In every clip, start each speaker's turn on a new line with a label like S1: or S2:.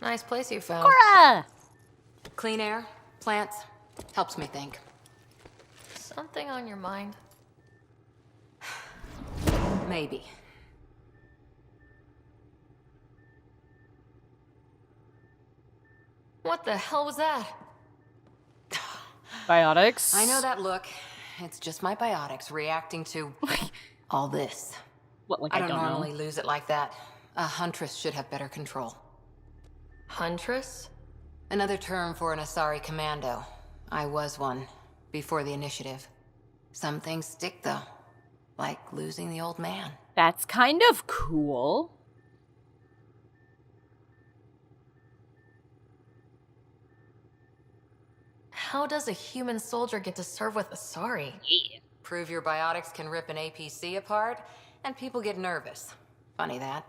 S1: Nice place you found.
S2: CORA!
S1: Clean air, plants, helps me think.
S3: Something on your mind?
S1: Maybe.
S3: What the hell was that?
S2: Biotics.
S1: I know that look. It's just my biotics reacting to all this.
S2: What, like
S1: I
S2: I
S1: don't
S2: don't
S1: normally
S2: know?
S1: lose it like that. A huntress should have better control.
S3: Huntress?
S1: Another term for an Asari commando. I was one, before the initiative. Some things stick, though. Like losing the old man.
S2: That's kind of cool.
S3: How does a human soldier get to serve with Asari?
S2: Yeah.
S1: Prove your biotics can rip an APC apart, and people get nervous. Funny that.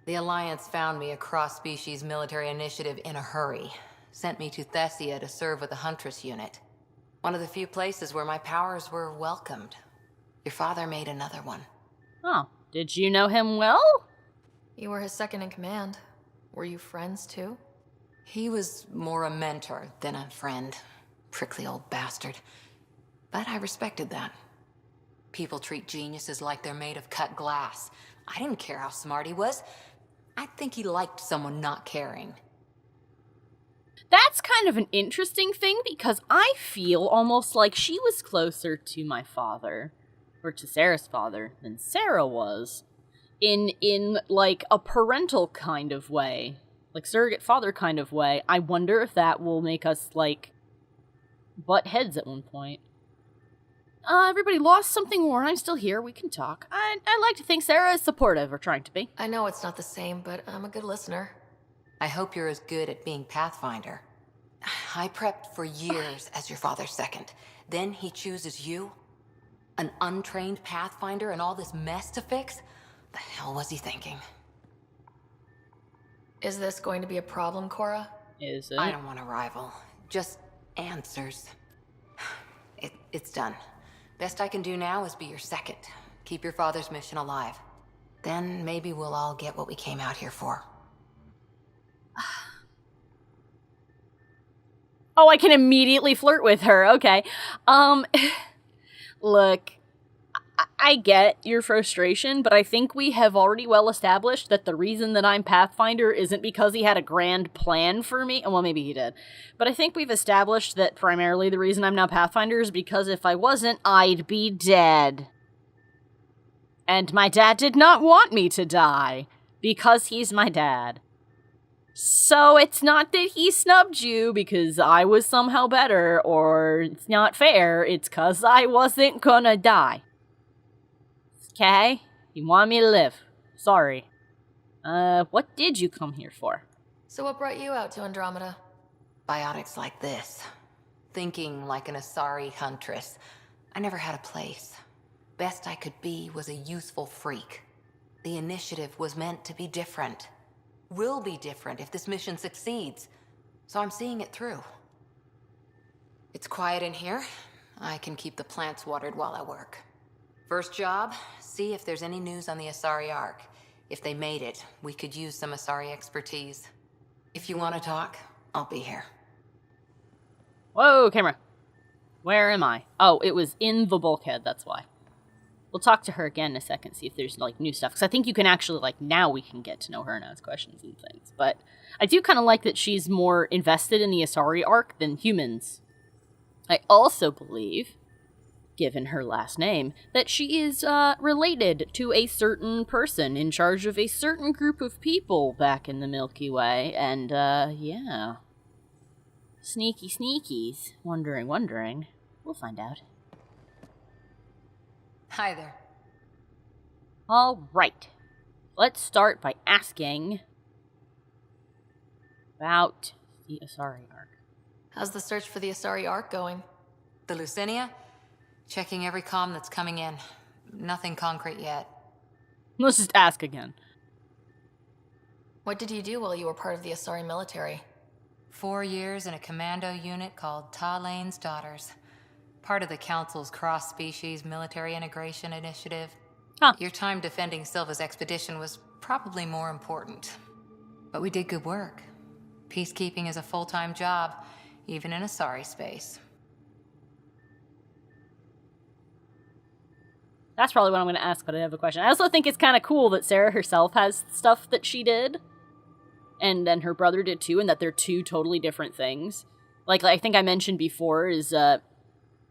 S1: The Alliance found me a cross-species military initiative in a hurry. Sent me to Thessia to serve with the Huntress unit. One of the few places where my powers were welcomed. Your father made another one.
S2: Oh, did you know him well?
S3: You were his second in command. Were you friends too?
S1: He was more a mentor than a friend. Prickly old bastard. But I respected that. People treat geniuses like they're made of cut glass. I didn't care how smart he was. I think he liked someone not caring.
S2: That's kind of an interesting thing because I feel almost like she was closer to my father, or to Sarah's father, than Sarah was. In like a parental kind of way. Like surrogate father kind of way. I wonder if that will make us like butt heads at one point. Everybody lost something, or I'm still here. We can talk. I like to think Sarah is supportive, or trying to be.
S3: I know it's not the same, but I'm a good listener.
S1: I hope you're as good at being pathfinder. I prepped for years as your father's second. Then he chooses you? An untrained pathfinder and all this mess to fix? The hell was he thinking?
S3: Is this going to be a problem, Cora?
S2: Is it?
S1: I don't want a rival. Just answers. It's done. Best I can do now is be your second. Keep your father's mission alive. Then maybe we'll all get what we came out here for.
S2: Oh, I can immediately flirt with her. Okay. Look, I get your frustration, but I think we have already well established that the reason that I'm Pathfinder isn't because he had a grand plan for me. Well, maybe he did. But I think we've established that primarily the reason I'm now Pathfinder is because if I wasn't, I'd be dead. And my dad did not want me to die, because he's my dad. So it's not that he snubbed you because I was somehow better, or it's not fair, it's because I wasn't gonna die. Okay? You want me to live. Sorry. What did you come here for?
S3: So what brought you out to Andromeda?
S1: Biotics like this. Thinking like an Asari huntress. I never had a place. Best I could be was a useful freak. The initiative was meant to be different. Will be different if this mission succeeds. So I'm seeing it through. It's quiet in here. I can keep the plants watered while I work. First job, see if there's any news on the Asari Ark. If they made it, we could use some Asari expertise. If you want to talk, I'll be here.
S2: Whoa, camera. Where am I? Oh, it was in the bulkhead, that's why. We'll talk to her again in a second, see if there's, like, new stuff. Because I think you can actually, like, now we can get to know her and ask questions and things. But I do kind of like that she's more invested in the Asari Ark than humans. I also believe, given her last name, that she is related to a certain person in charge of a certain group of people back in the Milky Way. And, yeah. Sneaky sneakies. Wondering. We'll find out.
S1: Hi there.
S2: All right. Let's start by asking about the Asari Ark.
S3: How's the search for the Asari Ark going?
S1: The Lucinia? Checking every comm that's coming in. Nothing concrete yet.
S2: Let's just ask again.
S3: What did you do while you were part of the Asari military?
S1: 4 years in a commando unit called Talane's Daughters. Part of the Council's cross-species military integration initiative.
S2: Huh.
S1: Your time defending Silva's expedition was probably more important. But we did good work. Peacekeeping is a full-time job, even in a sorry space.
S2: That's probably what I'm going to ask, but I have a question. I also think it's kind of cool that Sarah herself has stuff that she did, and then her brother did too, and that they're two totally different things. Like I think I mentioned before, is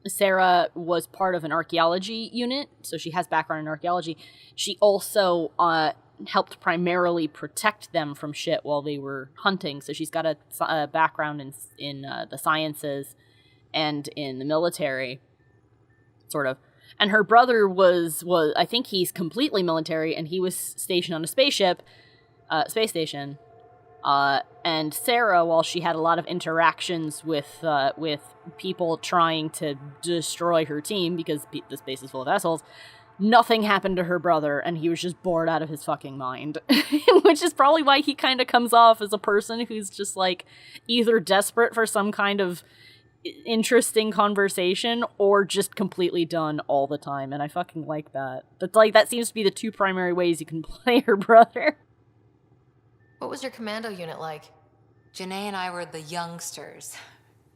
S2: Sarah was part of an archaeology unit, so she has background in archaeology. She also helped primarily protect them from shit while they were hunting, so she's got a background in the sciences and in the military, sort of. And her brother was I think he's completely military, and he was stationed on a space station. And Sarah, while she had a lot of interactions with people trying to destroy her team, because the space is full of assholes, nothing happened to her brother, and he was just bored out of his fucking mind. Which is probably why he kind of comes off as a person who's just, like, either desperate for some kind of interesting conversation or just completely done all the time, and I fucking like that. That's like, that seems to be the two primary ways you can play her brother.
S3: What was your commando unit like?
S1: Janae and I were the youngsters.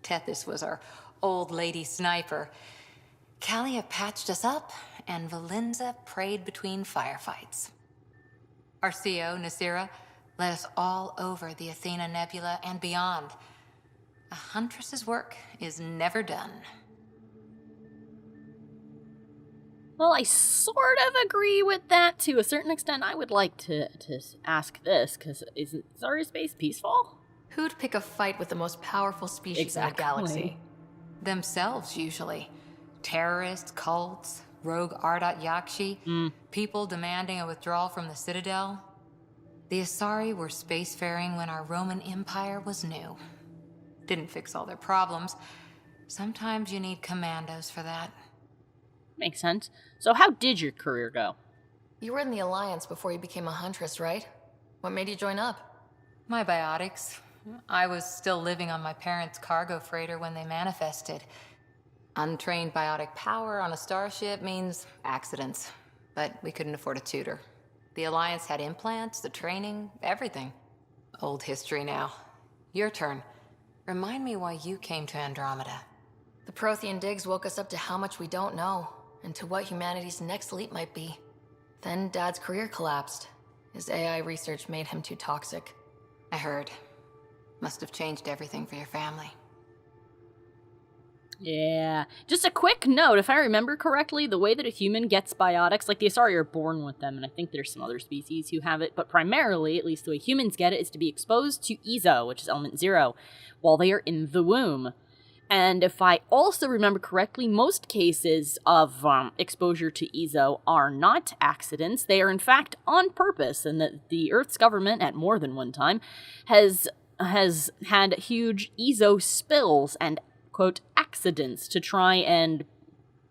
S1: Tethys was our old lady sniper. Callia patched us up, and Valenza prayed between firefights. Our CO, Nasira, led us all over the Athena Nebula and beyond. A huntress's work is never done.
S2: Well, I sort of agree with that to a certain extent. I would like to ask this, because isn't Zarya space peaceful?
S3: Who'd pick a fight with the most powerful species in the galaxy?
S1: Themselves, usually. Terrorists, cults, rogue Ardat Yakshi, people demanding a withdrawal from the Citadel. The Asari were spacefaring when our Roman Empire was new. Didn't fix all their problems. Sometimes you need commandos for that.
S2: Makes sense. So how did your career go?
S3: You were in the Alliance before you became a huntress, right? What made you join up?
S1: My biotics. I was still living on my parents' cargo freighter when they manifested. Untrained biotic power on a starship means accidents, but we couldn't afford a tutor. The Alliance had implants, the training, everything. Old history now. Your turn. Remind me why you came to Andromeda.
S3: The Prothean digs woke us up to how much we don't know, and to what humanity's next leap might be. Then Dad's career collapsed. His AI research made him too toxic.
S1: I heard. Must have changed everything for your family.
S2: Yeah. Just a quick note, if I remember correctly, the way that a human gets biotics, like the Asari are born with them, and I think there's some other species who have it, but primarily, at least the way humans get it, is to be exposed to Ezo, which is element 0, while they are in the womb. And if I also remember correctly, most cases of exposure to Ezo are not accidents. They are in fact on purpose, and that the Earth's government, at more than one time, has had huge Ezo spills and, quote, accidents to try and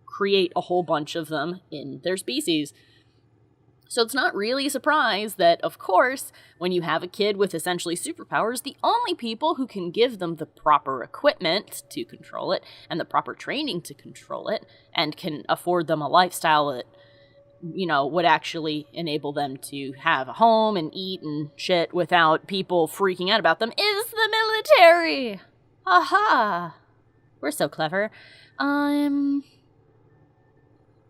S2: create a whole bunch of them in their species. So it's not really a surprise that, of course, when you have a kid with essentially superpowers, the only people who can give them the proper equipment to control it, and the proper training to control it, and can afford them a lifestyle that, you know, would actually enable them to have a home and eat and shit without people freaking out about them, is the military! Aha! We're so clever.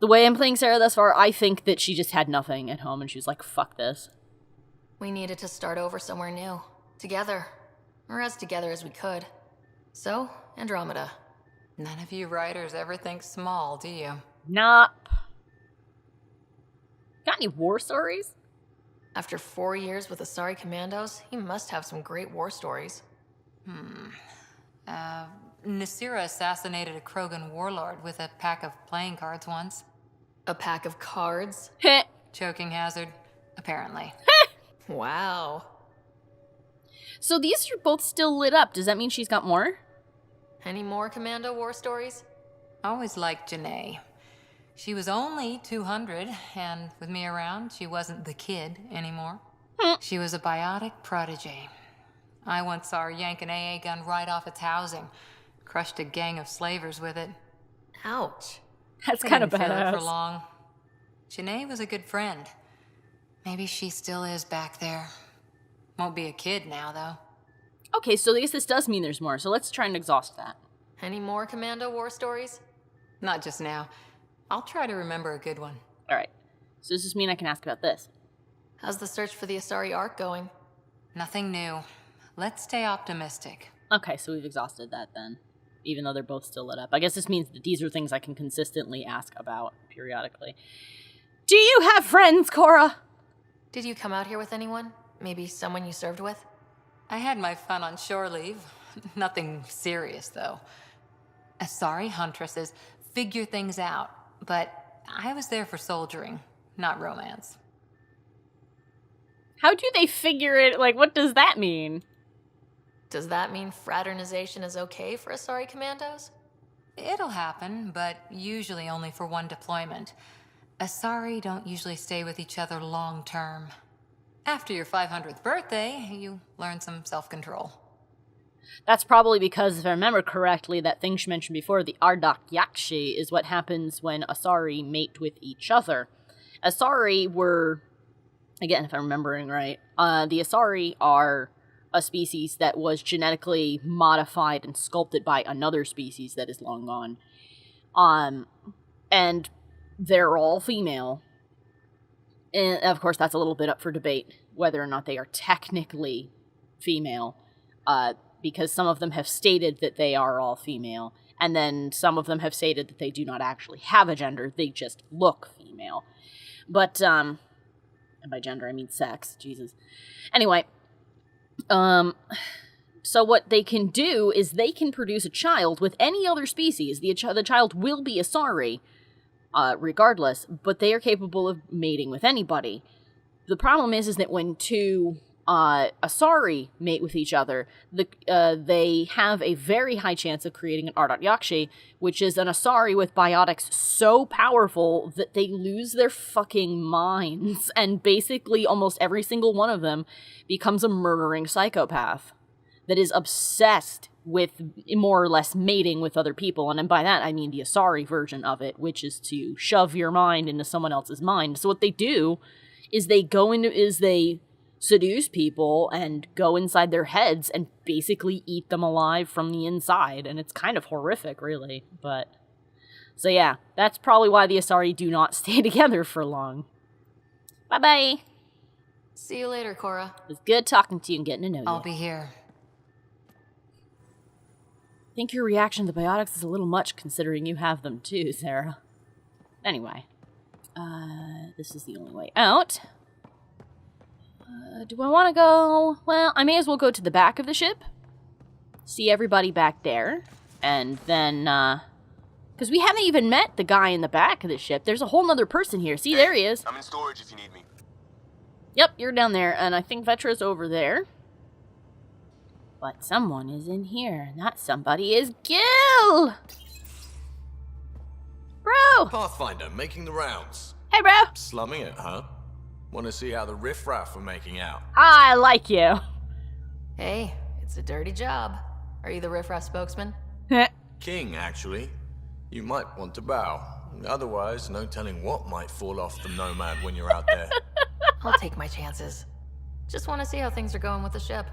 S2: The way I'm playing Sarah thus far, I think that she just had nothing at home and she was like, fuck this.
S3: We needed to start over somewhere new. Together. Or as together as we could. So, Andromeda.
S1: None of you writers ever think small, do you?
S2: Nah. Got any war stories?
S3: After 4 years with Asari Commandos, he must have some great war stories.
S1: Nasira assassinated a Krogan warlord with a pack of playing cards once.
S3: A pack of cards?
S2: Heh.
S1: Choking hazard, apparently.
S3: Wow.
S2: So these are both still lit up. Does that mean she's got more?
S3: Any more Commando war stories?
S1: Always liked Janae. She was only 200, and with me around, she wasn't the kid anymore. She was a biotic prodigy. I once saw her yank an AA gun right off its housing. Crushed a gang of slavers with it.
S3: Ouch.
S2: That's
S1: I
S2: kind of
S1: didn't feel it
S2: badass.
S1: for long. Janae was a good friend. Maybe she still is back there. Won't be a kid now, though.
S2: Okay, so I guess this does mean there's more, so let's try and exhaust that.
S3: Any more Commando war stories?
S1: Not just now. I'll try to remember a good one.
S2: Alright, so does this mean I can ask about this?
S3: How's the search for the Asari Ark going?
S1: Nothing new. Let's stay optimistic.
S2: Okay, so we've exhausted that then, even though they're both still lit up. I guess this means that these are things I can consistently ask about periodically. Do you have friends, Cora?
S3: Did you come out here with anyone? Maybe someone you served with?
S1: I had my fun on shore leave. Nothing serious, though. Asari huntresses figure things out, but I was there for soldiering, not romance.
S2: How do they figure it? Like, what does that mean?
S3: Does that mean fraternization is okay for Asari commandos?
S1: It'll happen, but usually only for one deployment. Asari don't usually stay with each other long term. After your 500th birthday, you learn some self-control.
S2: That's probably because, if I remember correctly, that thing she mentioned before, the Ardak Yakshi, is what happens when Asari mate with each other. Asari were, again, if I'm remembering right, the Asari are a species that was genetically modified and sculpted by another species that is long gone. And they're all female. And of course, that's a little bit up for debate, whether or not they are technically female, because some of them have stated that they are all female, and then some of them have stated that they do not actually have a gender, they just look female. But, and by gender I mean sex, Jesus. Anyway, so what they can do is they can produce a child with any other species. The child will be Asari, regardless, but they are capable of mating with anybody. The problem is that when two Asari mate with each other, they have a very high chance of creating an Ardat Yakshi, which is an Asari with biotics so powerful that they lose their fucking minds, and basically almost every single one of them becomes a murdering psychopath that is obsessed with more or less mating with other people. And by that, I mean the Asari version of it, which is to shove your mind into someone else's mind. So what they do is they seduce people and go inside their heads and basically eat them alive from the inside. And it's kind of horrific, really. But so yeah, that's probably why the Asari do not stay together for long. Bye-bye.
S3: See you later, Cora.
S2: It was good talking to you and getting to know you.
S1: I'll be here.
S2: I think your reaction to the biotics is a little much, considering you have them too, Sarah. Anyway. This is the only way out. Do I want to go? Well, I may as well go to the back of the ship. See everybody back there. And then, because we haven't even met the guy in the back of the ship. There's a whole nother person here. See, there he is.
S4: I'm in storage if you need me.
S2: Yep, you're down there. And I think VETRA's over there. But someone is in here. And that somebody is GILL! Bro!
S4: Pathfinder, making the rounds.
S2: Hey, bro!
S4: Slumming it, huh? Want to see how the riffraff are making out?
S2: I like you.
S3: Hey, it's a dirty job. Are you the riffraff spokesman?
S4: King, actually. You might want to bow. Otherwise, no telling what might fall off the Nomad when you're out there.
S3: I'll take my chances. Just want to see how things are going with the ship.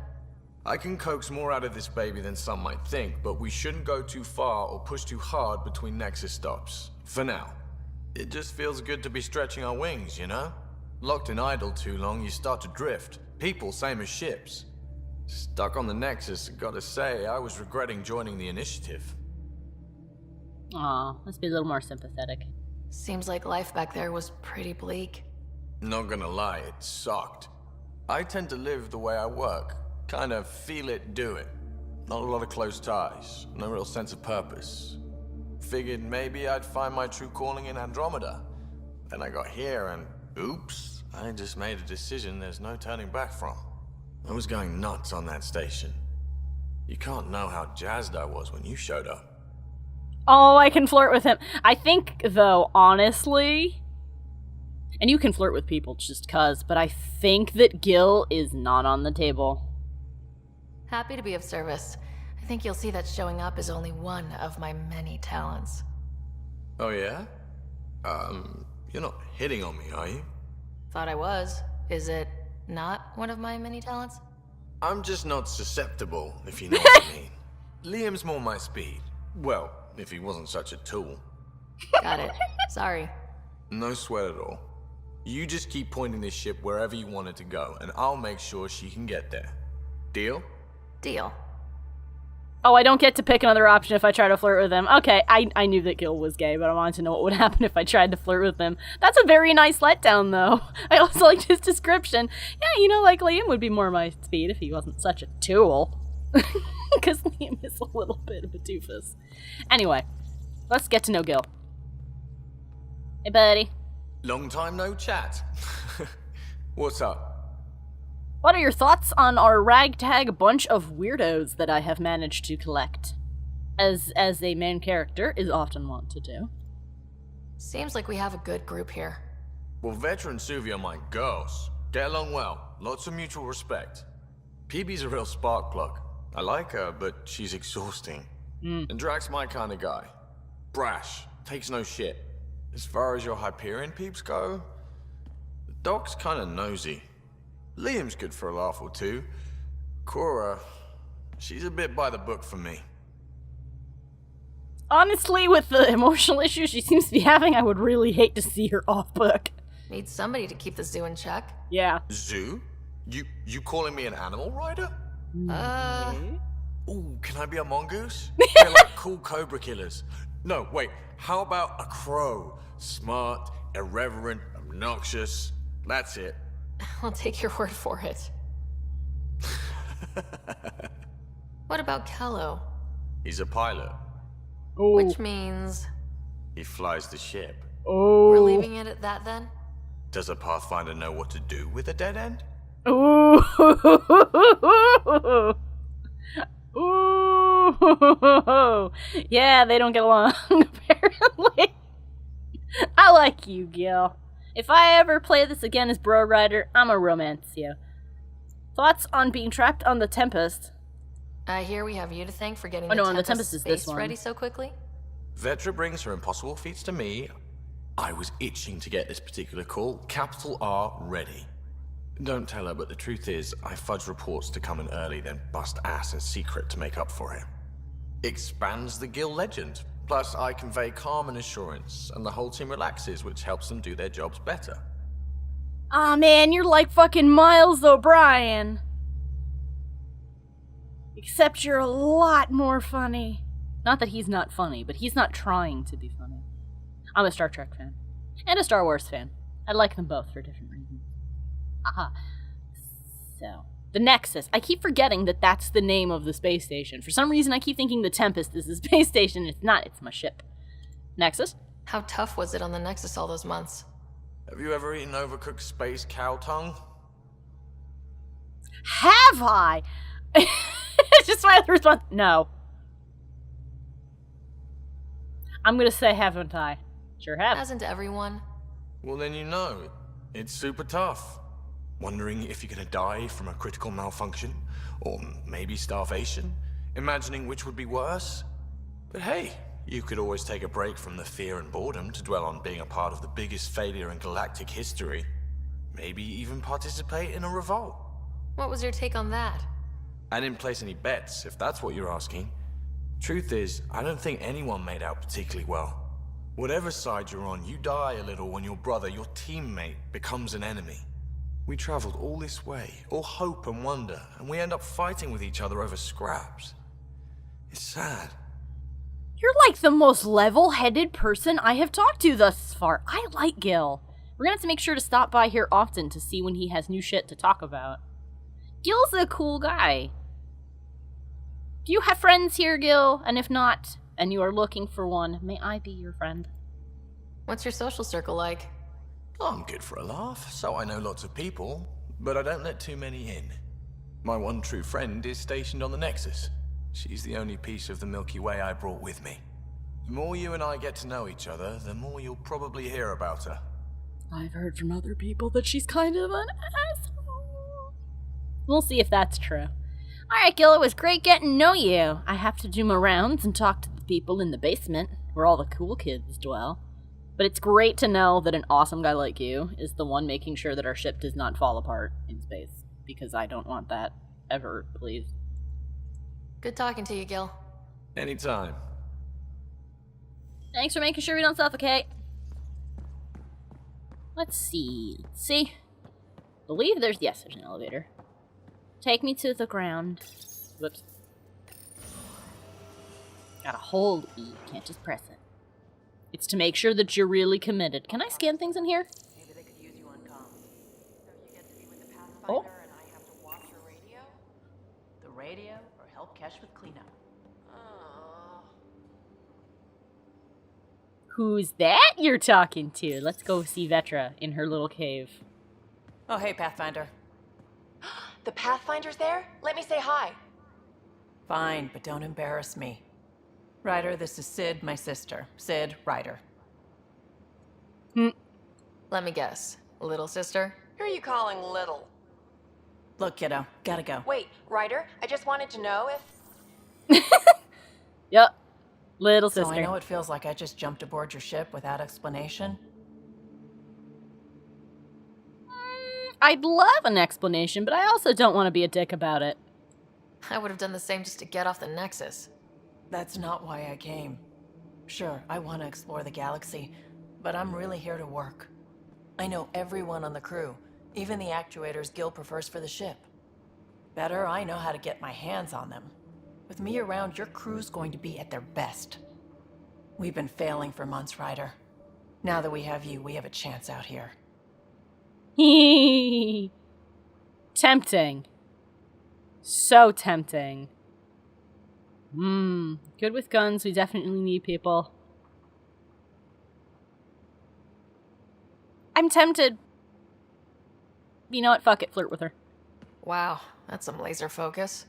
S4: I can coax more out of this baby than some might think, but we shouldn't go too far or push too hard between Nexus stops. For now. It just feels good to be stretching our wings, you know? Locked in idle too long, you start to drift. People, same as ships. Stuck on the Nexus, gotta say, I was regretting joining the Initiative.
S2: Aw, let's be a little more sympathetic.
S3: Seems like life back there was pretty bleak.
S4: Not gonna lie, it sucked. I tend to live the way I work. Kind of feel it, do it. Not a lot of close ties, no real sense of purpose. Figured maybe I'd find my true calling in Andromeda. Then I got here and, oops, I just made a decision there's no turning back from. I was going nuts on that station. You can't know how jazzed I was when you showed up.
S2: Oh, I can flirt with him. I think, though, honestly, and you can flirt with people just cuz, but I think that GILL is not on the table.
S3: Happy to be of service. I think you'll see that showing up is only one of my many talents.
S4: Oh yeah? You're not hitting on me, are you?
S3: Thought I was. Is it not one of my many talents?
S4: I'm just not susceptible, if you know what I mean. Liam's more my speed. Well, if he wasn't such a tool.
S3: Got it. Sorry.
S4: No sweat at all. You just keep pointing this ship wherever you want it to go, and I'll make sure she can get there. Deal?
S3: Deal.
S2: Oh, I don't get to pick another option if I try to flirt with him. Okay, I knew that Gil was gay, but I wanted to know what would happen if I tried to flirt with him. That's a very nice letdown, though. I also liked his description. Yeah, you know, like, Liam would be more my speed if he wasn't such a tool. Because Liam is a little bit of a doofus. Anyway, let's get to know Gil. Hey, buddy.
S4: Long time no chat. What's up?
S2: What are your thoughts on our ragtag bunch of weirdos that I have managed to collect? As a main character is often wont to do.
S3: Seems like we have a good group here.
S4: Well, VETRA and Suvi are my girls. Get along well. Lots of mutual respect. PB's a real spark plug. I like her, but she's exhausting. And Drax's my kind of guy. Brash. Takes no shit. As far as your Hyperion peeps go, the Doc's kind of nosy. Liam's good for a laugh or two. CORA, she's a bit by the book for me.
S2: Honestly, with the emotional issues she seems to be having, I would really hate to see her off book.
S3: Need somebody to keep the zoo in check.
S2: Yeah.
S4: Zoo? You calling me an animal rider? Ooh, can I be a mongoose? They're like cool cobra killers. No, wait, how about a crow? Smart, irreverent, obnoxious. That's it.
S3: I'll take your word for it. What about Kello?
S4: He's a pilot.
S2: Oh.
S3: Which means
S4: He flies the ship.
S2: Oh.
S3: we're leaving it at that then?
S4: Does a pathfinder know what to do with a dead end?
S2: Ooh. Ooh. Yeah, they don't get along, apparently. I like you, Gil. If I ever play this again as Bro Rider, I'm a romance you. Thoughts on being trapped on the Tempest?
S3: I hear we have you to thank for getting
S2: Oh, no,
S3: the
S2: and the
S3: Tempest
S2: Tempest is this
S3: space
S2: one.
S3: ready so quickly.
S4: VETRA brings her impossible feats to me. I was itching to get this particular call. Capital R ready. Don't tell her, but the truth is, I fudge reports to come in early, then bust ass in secret to make up for it. Expands the GILL legend. Plus, I convey calm and assurance, and the whole team relaxes, which helps them do their jobs better.
S2: Aw, man, you're like fucking Miles O'Brien. Except you're a lot more funny. Not that he's not funny, but he's not trying to be funny. I'm a Star Trek fan. And a Star Wars fan. I like them both for different reasons. Aha. So, the Nexus. I keep forgetting that that's the name of the space station. For some reason, I keep thinking the Tempest is the space station. It's not. It's my ship. Nexus?
S3: How tough was it on the Nexus all those months?
S4: Have you ever eaten overcooked space cow tongue?
S2: Have I? It's just my response. No. I'm gonna say haven't I? Sure have.
S3: Hasn't everyone?
S4: Well, then you know. It's super tough. Wondering if you're gonna die from a critical malfunction, or maybe starvation, imagining which would be worse. But hey, you could always take a break from the fear and boredom to dwell on being a part of the biggest failure in galactic history. Maybe even participate in a revolt.
S3: What was your take on that?
S4: I didn't place any bets, if that's what you're asking. Truth is, I don't think anyone made out particularly well. Whatever side you're on, you die a little when your brother, your teammate, becomes an enemy. We traveled all this way, all hope and wonder, and we end up fighting with each other over scraps. It's sad.
S2: You're like the most level-headed person I have talked to thus far. I like Gil. We're gonna have to make sure to stop by here often to see when he has new shit to talk about. Gil's a cool guy. Do you have friends here, Gil? And if not, and you are looking for one, may I be your friend?
S3: What's your social circle like?
S4: I'm good for a laugh, so I know lots of people, but I don't let too many in. My one true friend is stationed on the Nexus. She's the only piece of the Milky Way I brought with me. The more you and I get to know each other, the more you'll probably hear about her.
S2: I've heard from other people that she's kind of an asshole. We'll see if that's true. Alright, Gil, it was great getting to know you. I have to do my rounds and talk to the people in the basement, where all the cool kids dwell. But it's great to know that an awesome guy like you is the one making sure that our ship does not fall apart in space, because I don't want that. ever, please.
S3: Good talking to you, Gil.
S4: Anytime.
S2: Thanks for making sure we don't suffocate. Let's see. Believe there's an elevator. Take me to the ground. Whoops. Gotta hold E, can't just press it. It's to make sure that you're really committed. Can I scan things in here?
S5: Maybe they could use you on comms. So you get to be with the pathfinder
S2: Oh.
S5: and I have to watch your radio? The radio or help Kesh with cleanup. Oh.
S2: Who's that you're talking to? Let's go see VETRA in her little cave.
S5: Oh, hey, Pathfinder.
S1: The Pathfinder's there? Let me say hi.
S5: Fine, but don't embarrass me. Ryder, this is Sid, my sister. Sid, Ryder.
S3: Let me guess. Little sister?
S6: Who are you calling little?
S5: Look, kiddo, gotta go.
S6: Wait, Ryder, I just wanted to know if...
S2: Yep. Little
S5: So
S2: sister.
S5: I know it feels like I just jumped aboard your ship without explanation.
S2: I'd love an explanation, but I also don't want to be a dick about it.
S3: I would have done the same just to get off the Nexus.
S5: That's not why I came. Sure, I want to explore the galaxy, but I'm really here to work. I know everyone on the crew, even the actuators GILL prefers for the ship. Better, I know how to get my hands on them. With me around, your crew's going to be at their best. We've been failing for months, Ryder. Now that we have you, we have a chance out here.
S2: Tempting. So tempting. Good with guns. We definitely need people. I'm tempted. You know what? Fuck it. Flirt with her.
S3: Wow, that's some laser focus.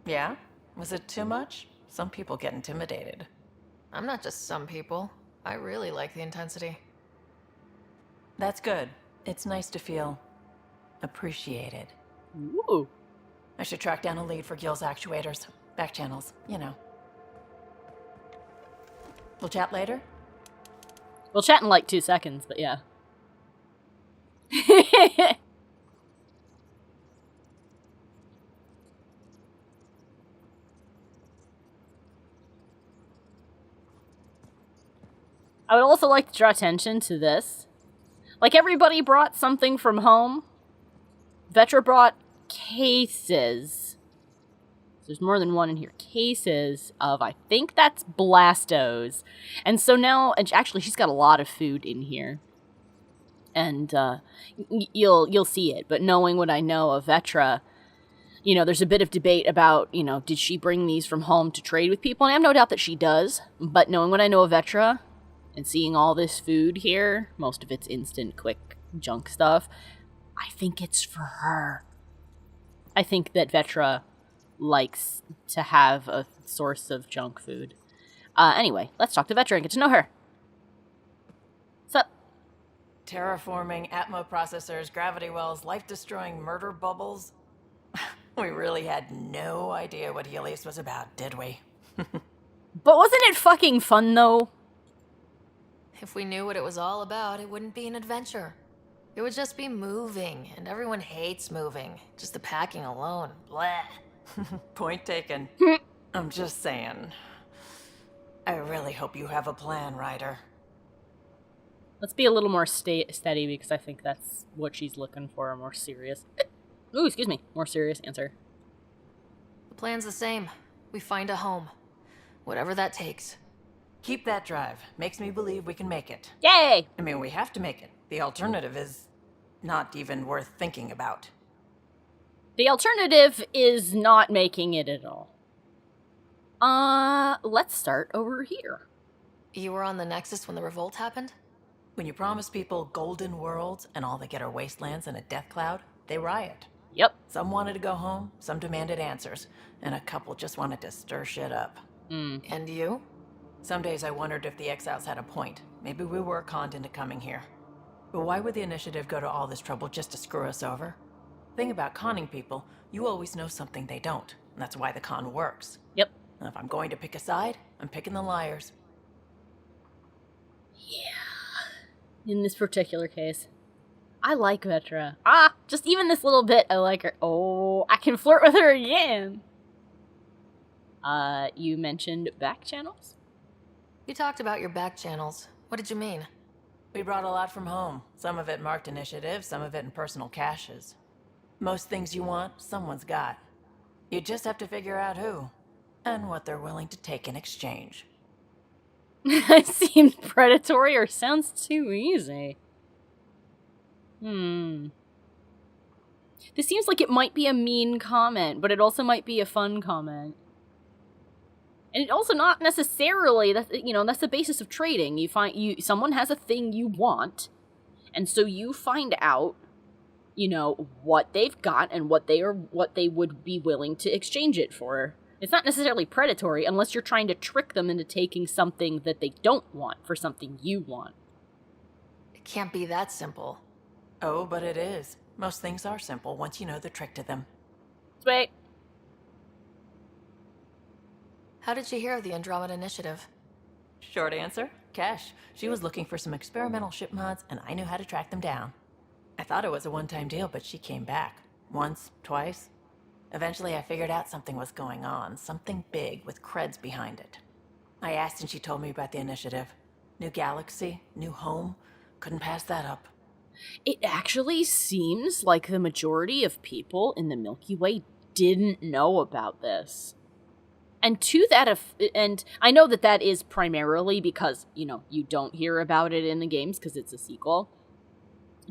S5: Yeah? Was it too much? Some people get intimidated.
S3: I'm not just some people. I really like the intensity.
S5: That's good. It's nice to feel appreciated.
S2: Ooh.
S5: I should track down a lead for GILL's actuators. Back channels, you know. We'll chat later?
S2: We'll chat in like 2 seconds, but yeah. I would also like to draw attention to this. Like, everybody brought something from home. VETRA brought cases. There's more than one in here. Cases of, I think that's Blastos. And so now, and actually, she's got a lot of food in here. And you'll see it. But knowing what I know of VETRA, you know, there's a bit of debate about, you know, did she bring these from home to trade with people? And I have no doubt that she does. But knowing what I know of VETRA, and seeing all this food here, most of it's instant, quick, junk stuff, I think it's for her. I think that VETRA likes to have a source of junk food. Anyway, let's talk to VETRA and get to know her. What's up?
S5: Terraforming, Atmo processors, gravity wells, life-destroying murder bubbles. We really had no idea what Helios was about, did we?
S2: But wasn't it fucking fun, though?
S3: If we knew what it was all about, it wouldn't be an adventure. It would just be moving, and everyone hates moving. Just the packing alone. Bleh.
S5: Point taken. I'm just saying. I really hope you have a plan, Ryder.
S2: Let's be a little more steady, because I think that's what she's looking for, a more serious... Ooh, excuse me. More serious answer.
S3: The plan's the same. We find a home. Whatever that takes.
S5: Keep that drive. Makes me believe we can make it.
S2: Yay!
S5: I mean, we have to make it. The alternative is not even worth thinking about.
S2: The alternative is not making it at all. Let's start over here.
S3: You were on the Nexus when the revolt happened?
S5: When you promise people golden worlds and all they get are wastelands and a death cloud, they riot.
S2: Yep.
S5: Some wanted to go home, some demanded answers, and a couple just wanted to stir shit up.
S3: And you?
S5: Some days I wondered if the exiles had a point. Maybe we were conned into coming here. But why would the initiative go to all this trouble just to screw us over? Thing about conning people, you always know something they don't. And that's why the con works.
S2: Yep.
S5: And if I'm going to pick a side, I'm picking the liars.
S2: Yeah. In this particular case. I like Vetra. Just even this little bit, I like her. Oh, I can flirt with her again. You mentioned back channels?
S3: You talked about your back channels. What did you mean?
S5: We brought a lot from home. Some of it marked initiative, some of it in personal caches. Most things you want, someone's got. You just have to figure out who, and what they're willing to take in exchange.
S2: It seemed predatory or sounds too easy. This seems like it might be a mean comment, but it also might be a fun comment. And it also not necessarily, that's the basis of trading. Someone has a thing you want, and so you find out, what they've got and what they would be willing to exchange it for. It's not necessarily predatory unless you're trying to trick them into taking something that they don't want for something you want.
S3: It can't be that simple.
S5: Oh, but it is. Most things are simple once you know the trick to them.
S2: Sweet.
S3: How did you hear of the Andromeda Initiative?
S5: Short answer, Cash. She was looking for some experimental ship mods, and I knew how to track them down. I thought it was a one-time deal, but she came back. Once, twice. Eventually I figured out something was going on, something big with creds behind it. I asked and she told me about the initiative. New galaxy, new home. Couldn't pass that up.
S2: It actually seems like the majority of people in the Milky Way didn't know about this. And and I know that is primarily because, you don't hear about it in the games because it's a sequel.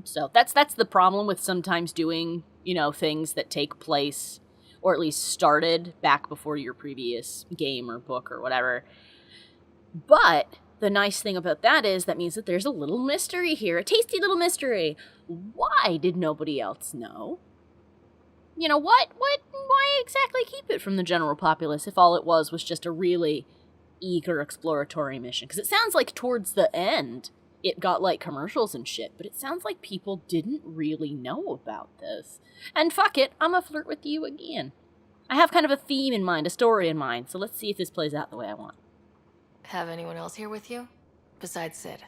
S2: So that's the problem with sometimes doing, things that take place, or at least started back before your previous game or book or whatever. But the nice thing about that is that means that there's a little mystery here, a tasty little mystery. Why did nobody else know? Why exactly keep it from the general populace if all it was just a really eager exploratory mission? Because it sounds like towards the end, it got like commercials and shit, but it sounds like people didn't really know about this. And fuck it, I'm gonna flirt with you again. I have kind of a theme in mind, a story in mind, so let's see if this plays out the way I want.
S3: Have anyone else here with you? Besides Sid?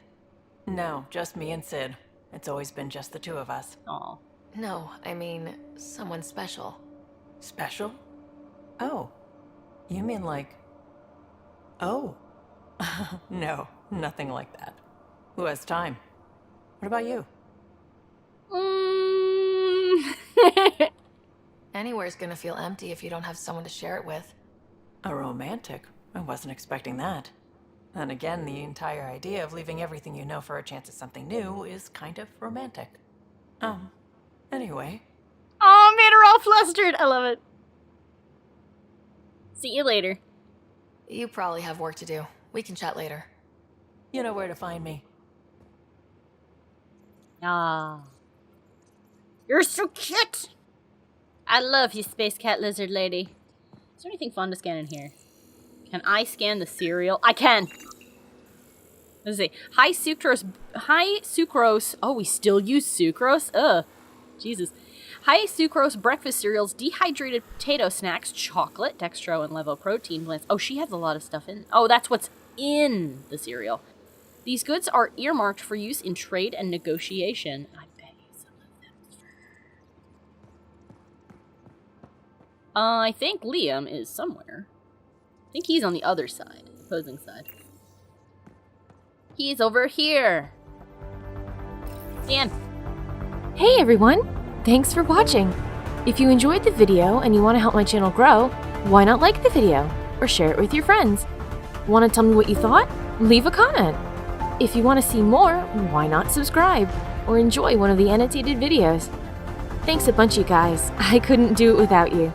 S5: No, just me and Sid. It's always been just the two of us.
S2: Aw.
S3: No, I mean, someone special.
S5: Special? Oh. You mean like... Oh. No, nothing like that. Who has time? What about you?
S3: Anywhere's gonna feel empty if you don't have someone to share it with.
S5: A romantic? I wasn't expecting that. Then again, the entire idea of leaving everything you know for a chance at something new is kind of romantic. Anyway.
S2: Oh, made her all flustered. I love it. See you later.
S3: You probably have work to do. We can chat later.
S5: You know where to find me.
S2: You're so cute. I love you, Space Cat Lizard Lady. Is there anything fun to scan in here? Can I scan the cereal? I can. Let's see. High sucrose. Oh, we still use sucrose? Ugh. Jesus. High sucrose breakfast cereals, dehydrated potato snacks, chocolate, dextro, and levoprotein blends. Oh, she has a lot of stuff in. Oh, that's what's in the cereal. These goods are earmarked for use in trade and negotiation. I bet you some of them. I think Liam is somewhere. I think he's on the other side, the opposing side. He's over here. Dan.
S7: Hey everyone! Thanks for watching! If you enjoyed the video and you want to help my channel grow, why not like the video? Or share it with your friends? Want to tell me what you thought? Leave a comment! If you want to see more, why not subscribe? Or enjoy one of the annotated videos? Thanks a bunch, you guys. I couldn't do it without you.